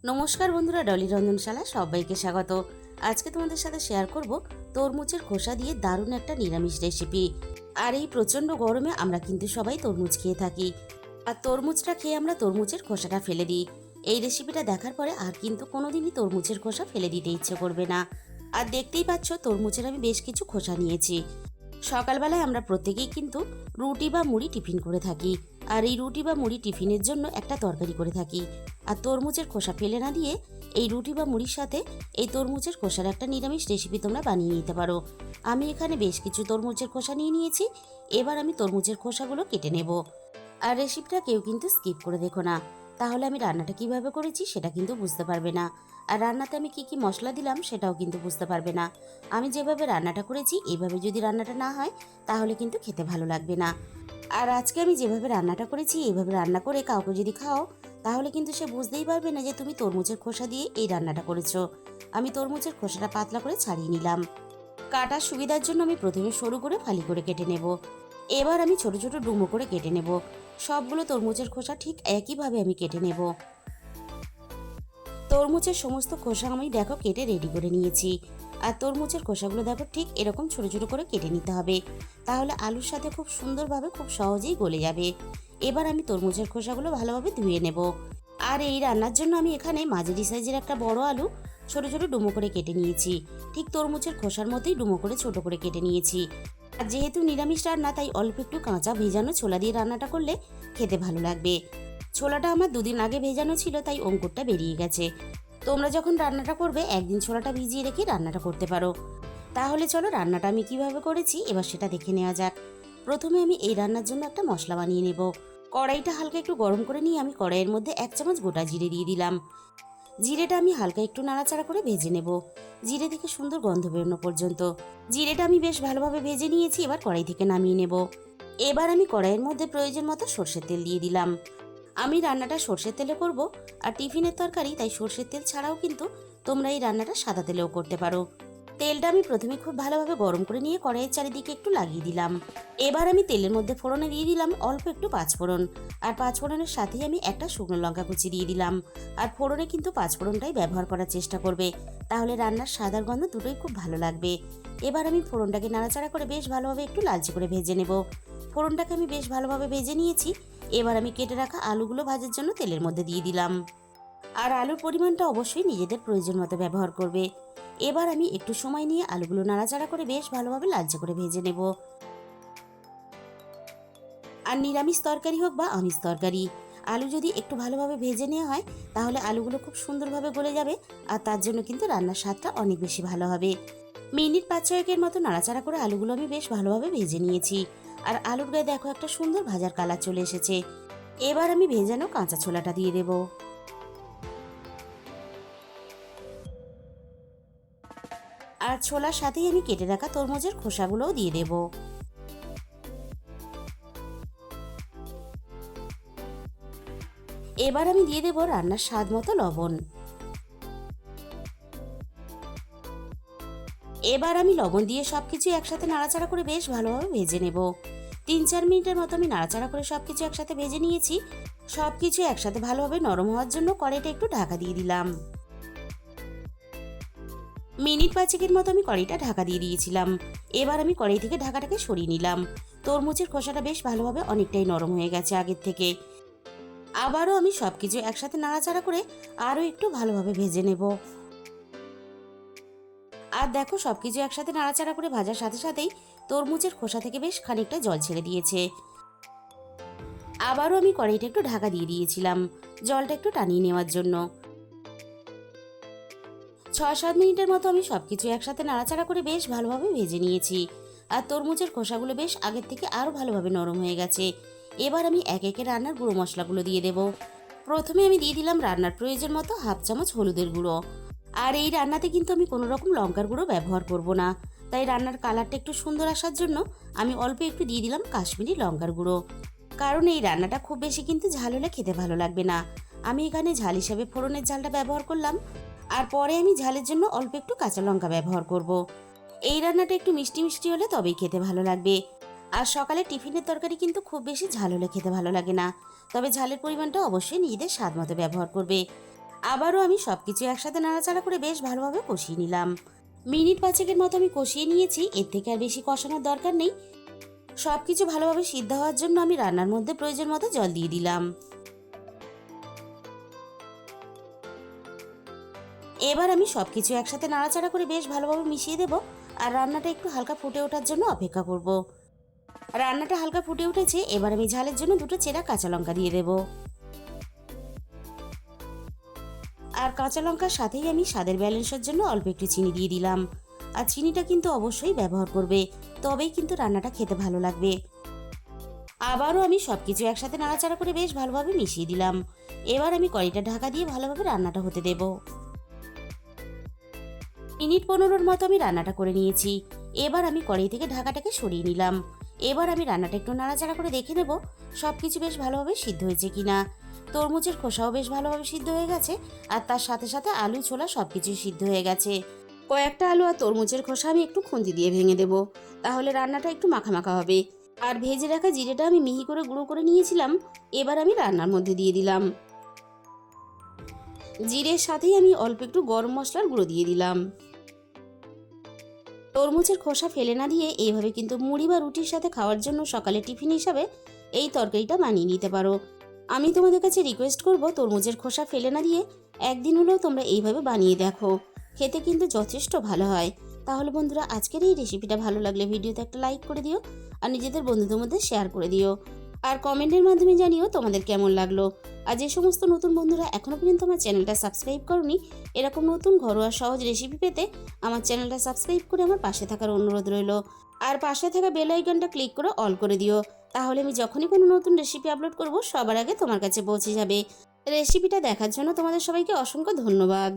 নমস্কার বন্ধুরা, dolirrondhanshala সবাইকে স্বাগত। আজকে তোমাদের সাথে শেয়ার করব তরমুজের খোসা দিয়ে দারুণ একটা নিরামিষ রেসিপি। আর এই প্রচণ্ড গরমে আমরা কিন্তু সবাই তরমুজ খেয়ে থাকি, আর তরমুজটা খেয়ে আমরা তরমুজের খোসাটা ফেলে দিই। এই রেসিপিটা দেখার পরে আর কিন্তু কোনোদিনই তরমুজের খোসা ফেলে দিতে ইচ্ছে করবে না। আর দেখতেই পাচ্ছ তরমুজের আমি বেশ কিছু খোসা নিয়েছি। সকালবেলায় আমরা প্রত্যেকেই কিন্তু রুটি বা মুড়ি টিফিন করে থাকি, আর এই রুটি বা মুড়ি টিফিনের জন্য একটা তরকারি করে থাকি। আর তরমুজের খোসা ফেলে না দিয়ে এই রুটি বা মুড়ির সাথে এই তরমুজের খোসার একটা নিরামিষ রেসিপি তোমরা বানিয়ে নিতে পারো। আমি এখানে বেশ কিছু তরমুজের খোসা নিয়ে নিয়েছি। এবার আমি তরমুজের খোসাগুলো কেটে নেব। আর রেসিপিটা কেউ কিন্তু স্কিপ করে দেখো না, তাহলে আমি রান্নাটা কিভাবে করেছি সেটা কিন্তু বুঝতে পারবে না। আর রান্নাতে আমি কি কি মশলা দিলাম সেটাও কিন্তু বুঝতে পারবে না। আমি যেভাবে রান্নাটা করেছি এইভাবে যদি রান্নাটা না হয় তাহলে কিন্তু খেতে ভালো লাগবে না। আর আজকে আমি যেভাবে রান্নাটা করেছি এইভাবে রান্না করে কাউকে যদি খাও তাহলে কিন্তু সে বুঝতেই পারবে না যে তুমি তরমুজের খোসা দিয়ে এই রান্নাটা করেছো। আমি তরমুজের খোসাটা পাতলা করে ছাড়িয়ে নিলাম। কাটার সুবিধার জন্য আমি প্রথমে সরু করে ফালি করে কেটে নেব। এবার আমি ছোট ছোট ডুমো করে কেটে নেব। সবগুলো তরমুজের খোসা ঠিক একইভাবে আমি কেটে নেব। তরমুজের সমস্ত খোসা আমি দেখো কেটে রেডি করে নিয়েছি। আর তরমুজের খোসাগুলো দেখো ঠিক এরকম ছোট ছোট করে কেটে নিতে হবে, তাহলে আলুর সাথে খুব সুন্দরভাবে খুব সহজেই গলে যাবে। এবার আমি তরমুজের খোসাগুলো ভালোভাবে ধুয়ে নেব। আর এই রান্নার জন্য আমি এখানে মাঝারি সাইজের একটা বড় আলু ছোট ছোট ডুমো করে কেটে নিয়েছি। ঠিক তরমুজের খোসার মতোই ডুমো করে ছোট করে কেটে নিয়েছি। আর যেহেতু নিরামিষ রান্না তাই অল্প একটু কাঁচা ভেজানো ছোলা দিয়ে রান্নাটা করলে খেতে ভালো লাগবে। ছোলাটা আমার দুদিন আগে ভেজানো ছিল তাই অঙ্কুরটা বেরিয়ে গেছে। তোমরা যখন রান্নাটা করবে একদিন ছোলাটা ভিজিয়ে রেখে রান্নাটা করতে পারো। তাহলে চলো রান্নাটা আমি কিভাবে করেছি এবার সেটা দেখে নেওয়া যাক। প্রথমে আমি এই রান্নার জন্য একটা মশলা বানিয়ে নেব। কড়াইটা হালকা একটু গরম করে নিয়ে আমি কড়াইয়ের মধ্যে 1 চামচ গোটা জিরে দিয়ে দিলাম। জিরেটা আমি হালকা একটু নাড়াচাড়া করে ভেজে নেব, জিরে থেকে সুন্দর গন্ধ বেরোনো পর্যন্ত। জিরেটা আমি বেশ ভালোভাবে ভেজে নিয়েছি, এবার কড়াই থেকে নামিয়ে নেব। এবার আমি কড়াইয়ের মধ্যে প্রয়োজন মতো সর্ষের তেল দিয়ে দিলাম। আমি রান্নাটা সর্ষের তেলে করব, আর টিফিনের তরকারি তাই সর্ষের তেল ছাড়াও কিন্তু তোমরা এই রান্নাটা সাদা তেলেও করতে পারো। তেলটা আমি প্রথমে খুব ভালোভাবে গরম করে নিয়ে কড়াইয়ের চারিদিকে একটু লাগিয়ে দিলাম। এবার আমি তেলের মধ্যে ফোড়নে দিয়ে দিলাম অল্প একটু পাঁচফোড়ন। আর পাঁচফোড়নের সাথেই আমি একটা শুকনো লঙ্কা কুচি দিয়ে দিলাম। আর ফোড়নে কিন্তু পাঁচফোড়নটাই ব্যবহার করার চেষ্টা করবে, তাহলে রান্নার স্বাদ আর গন্ধ দুটোই খুব ভালো লাগবে। এবার আমি ফোড়নটাকে নাড়াচাড়া করে বেশ ভালোভাবে একটু লালচে করে ভেজে নেব। ফোড়নটাকে আমি বেশ ভালোভাবে ভেজে নিয়েছি। এবার আমি কেটে রাখা আলুগুলো ভাজার জন্য তেলের মধ্যে দিয়ে দিলাম। আর আলুর পরিমাণটা অবশ্যই নিজেদের প্রয়োজন মতো ব্যবহার করবে। এবার আমি একটু সময় নিয়ে আলুগুলো নাড়াচাড়া করে বেশ ভালোভাবে লালচে করে ভেজে নেব। আর নিরামিষ তরকারি হোক বা আমিষ তরকারি, আলু যদি একটু ভালোভাবে ভেজে নেওয়া হয় তাহলে আলুগুলো খুব সুন্দরভাবে গলে যাবে, আর তার জন্য কিন্তু রান্নার স্বাদটা অনেক বেশি ভালো হবে। মিনিট 5-6 মতো নাড়াচাড়া করে আলুগুলো আমি বেশ ভালোভাবে ভেজে নিয়েছি। আর আলুর গায়ে দেখো একটা সুন্দর ভাজার কালার চলে এসেছে। এবার আমি ভেজানো কাঁচা ছোলাটা দিয়ে দেব। আর ছোলার সাথেই আমি কেটে রাখা তরমুজের খোসাগুলোও দিয়ে দেব। এবার আমি দিয়ে দেব রান্নার স্বাদ মতো লবণ। এবার আমি লবণ দিয়ে সবকিছু একসাথে নাড়াচাড়া করে বেশ ভালোভাবে ভেজে নেব। 3-4 মিনিটের মতো আমি নাড়াচাড়া করে সবকিছু একসাথে ভেজে নিয়েছি। সবকিছু একসাথে ভালোভাবে নরম হওয়ার জন্য কড়াইটা একটু ঢাকা দিয়ে দিলাম। মিনিট 5 মতো আমি কড়াইটা ঢাকা দিয়ে দিয়েছিলাম। এবার আমি কড়াই থেকে ঢাকাটাকে সরিয়ে নিলাম। তরমুজের খোসাটা বেশ ভালোভাবে অনেকটাই নরম হয়ে গেছে আগের থেকে। আবারও আমি সবকিছু একসাথে নাড়াচাড়া করে আরও একটু ভালোভাবে ভেজে নেব। আর দেখো সবকিছু একসাথে নাড়াচাড়া করে ভাজার সাথে সাথেই তরমুজের খোসা থেকে বেশ খানিকটা জল ছেড়ে দিয়েছে। আবারও আমি কড়াইটা একটু ঢাকা দিয়ে দিয়েছিলাম জলটা একটু টানিয়ে নেওয়ার জন্য। 6-7 মিনিটের মতো আমি সবকিছু একসাথে নাড়াচাড়া করে বেশ ভালোভাবে ভেজে নিয়েছি। আর তরমুজের খোসাগুলো বেশ আগের থেকে আরও ভালোভাবে নরম হয়ে গেছে। এবার আমি এক একে রান্নার গুঁড়ো মশলাগুলো দিয়ে দেব। প্রথমে আমি দিয়ে দিলাম রান্নার প্রয়োজন মতো 1/2 চামচ হলুদের গুঁড়ো। আর এই রান্নাতে কিন্তু আমি কোনো রকম লঙ্কার গুঁড়ো ব্যবহার করব না, তাই রান্নার কালারটা একটু সুন্দর আসার জন্য আমি অল্প একটু দিয়ে দিলাম কাশ্মীরি লঙ্কার গুঁড়ো। কারণ এই রান্নাটা খুব বেশি কিন্তু ঝাল হলে খেতে ভালো লাগবে না। আমি এখানে ঝাল হিসাবে ফোড়নের ঝালটা ব্যবহার করলাম, আর পরে আমি ঝালের জন্য অল্প একটু কাঁচা লঙ্কা ব্যবহার করব। এই রান্নাটা একটু মিষ্টি মিষ্টি হলে তবেই খেতে ভালো লাগবে। আর সকালে টিফিনের তরকারি কিন্তু খুব বেশি ঝাল হলে খেতে ভালো লাগে না, তবে ঝালের পরিমাণটা অবশ্যই নিজেদের স্বাদ মতো ব্যবহার করবে। আবারও আমি সব কিছু একসাথে নাড়াচাড়া করে বেশ ভালোভাবে কষিয়ে নিলাম। মিনিট 5-এর মতো আমি কষিয়ে নিয়েছি, এর থেকে আর বেশি কষানোর দরকার নেই। সব কিছু ভালোভাবে সিদ্ধ হওয়ার জন্য আমি রান্নার মধ্যে প্রয়োজন মতো জল দিয়ে দিলাম। এবার আমি সব কিছু একসাথে নাড়াচাড়া করে বেশ ভালোভাবে মিশিয়ে দেব আর রান্নাটা একটু হালকা ফুটে ওঠার জন্য অপেক্ষা করব। রান্নাটা হালকা ফুটে উঠেছে, এবার আমি ঝালের জন্য 2টো চেরা কাঁচা লঙ্কা দিয়ে দেব। আর কাঁচা লঙ্কার সাথেই আমি স্বাদের ব্যালেন্সের জন্য অল্প একটু চিনি দিয়ে দিলাম। আর চিনিটা কিন্তু অবশ্যই ব্যবহার করবে, তবেই কিন্তু রান্নাটা খেতে ভালো লাগবে। আবারও আমি সবকিছু একসাথে নাড়াচাড়া করে বেশ ভালোভাবে মিশিয়ে দিলাম। এবার আমি কড়াইটা ঢাকা দিয়ে ভালোভাবে রান্নাটা হতে দেব। মিনিট 15-এর মতো আমি রান্নাটা করে নিয়েছি। এবার আমি কড়াই থেকে ঢাকাটাকে সরিয়ে নিলাম। এবার আমি রান্নাটা একটু নাড়াচাড়া করে দেখে নেব সবকিছু বেশ ভালোভাবে সিদ্ধ হয়েছে কিনা। তরমুজের খোসাও বেশ ভালোভাবে সিদ্ধ হয়ে গেছে, আর তার সাথে সাথে আলু ছোলা সবকিছুই সিদ্ধ হয়ে গেছে। কয়েকটা আলু আর তরমুজের খোসা আমি একটু খুন্তি দিয়ে ভেঙে দেব, তাহলে রান্নাটা একটু মাখা মাখা হবে। আর ভেজে রাখা জিরেটা আমি মিহি করে গুঁড়ো করে নিয়েছিলাম, এবার আমি রান্নার মধ্যে দিয়ে দিলাম। জিরের সাথেই আমি অল্প একটু গরম মশলার গুঁড়ো দিয়ে দিলাম। তরমুজের খোসা ফেলে না দিয়ে এইভাবে কিন্তু মুড়ি বা রুটির সাথে খাওয়ার জন্য সকালে টিফিন হিসাবে এই তরকারিটা বানিয়ে নিতে পারো। আমি তোমাদের কাছে রিকোয়েস্ট করব, তরমুজের খোসা ফেলে না দিয়ে একদিন হলেও তোমরা এইভাবে বানিয়ে দেখো, খেতে কিন্তু যথেষ্ট ভালো হয়। তাহলে বন্ধুরা, আজকের এই রেসিপিটা ভালো লাগলে ভিডিওতে একটা লাইক করে দিও আর নিজেদের বন্ধুদের মধ্যে শেয়ার করে দিও। আর কমেন্টের মাধ্যমে জানিও তোমাদের কেমন লাগলো। আর যে সমস্ত নতুন বন্ধুরা এখনও পর্যন্ত আমার চ্যানেলটা সাবস্ক্রাইব করনি, এরকম নতুন ঘরোয়া সহজ রেসিপি পেতে আমার চ্যানেলটা সাবস্ক্রাইব করে আমার পাশে থাকার অনুরোধ রইল। আর পাশে থাকা বেল আইকনটা ক্লিক করে অল করে দিও, তাহলে আমি যখনই কোনো নতুন রেসিপি আপলোড করব সবার আগে তোমার কাছে পৌঁছে যাবে। রেসিপিটা দেখার জন্য তোমাদের সবাইকে অসংখ্য ধন্যবাদ।